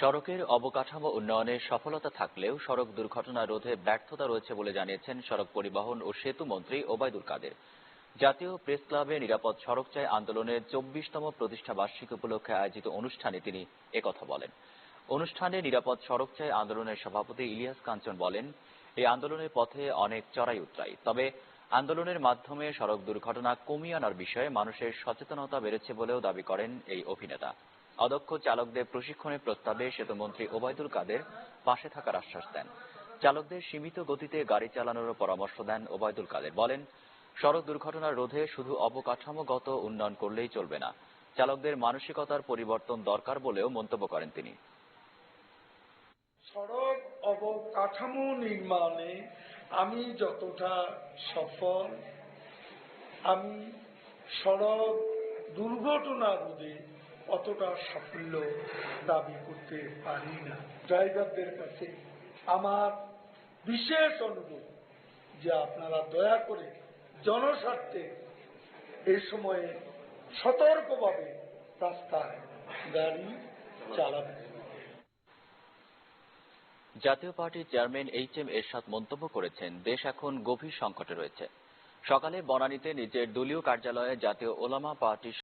সড়কের অবকাঠামো উন্নয়নে সফলতা থাকলেও সড়ক দুর্ঘটনা রোধে ব্যর্থতা রয়েছে বলে জানিয়েছেন সড়ক পরিবহন ও সেতু মন্ত্রী ওবায়দুল কাদের। জাতীয় প্রেস ক্লাবে নিরাপদ সড়ক চাই আন্দোলনের ২৪তম প্রতিষ্ঠা বার্ষিকী উপলক্ষে আয়োজিত অনুষ্ঠানে তিনি একথা বলেন। অনুষ্ঠানে নিরাপদ সড়ক চাই আন্দোলনের সভাপতি ইলিয়াস কাঞ্চন বলেন, এই আন্দোলনের পথে অনেক চড়াই উতরাই, তবে আন্দোলনের মাধ্যমে সড়ক দুর্ঘটনা কমিয়ে আনার বিষয়ে মানুষের সচেতনতা বেড়েছে বলেও দাবি করেন এই অভিনেতা। অদক্ষ চালকদের প্রশিক্ষণের প্রস্তাবে সেতুমন্ত্রী ওবায়দুল কাদের পাশে থাকার আশ্বাস দেন। চালকদের সীমিত গতিতে গাড়ি চালানোরও পরামর্শ দেন ওবায়দুল কাদের। বলেন, সড়ক দুর্ঘটনা রোধে শুধু অবকাঠামোগত উন্নয়ন করলেই চলবে না, চালকদের মানসিকতার পরিবর্তন দরকার বলেও মন্তব্য করেন তিনি। সড়ক অবকাঠামো নির্মাণে আমি যতটা সফল, আমি সড়ক দুর্ঘটনা রোধে অতটা সাফল্য দাবি করতে পারি না। ড্রাইভারদের কাছে আমার বিশেষ অনুরোধ যে আপনারা দয়া করে জনস্বার্থে এ সময়ে সতর্কভাবে রাস্তায় গাড়ি চালাবেন। জাতীয় পার্টির চেয়ারম্যান এইচ.এম. এরশাদ মন্তব্য করেছেন, দেশ এখন গভীর সংকটে রয়েছে। সকালে বনানীতে নিজের দলীয় কার্যালয়ে জাতীয় ওলামা পার্টির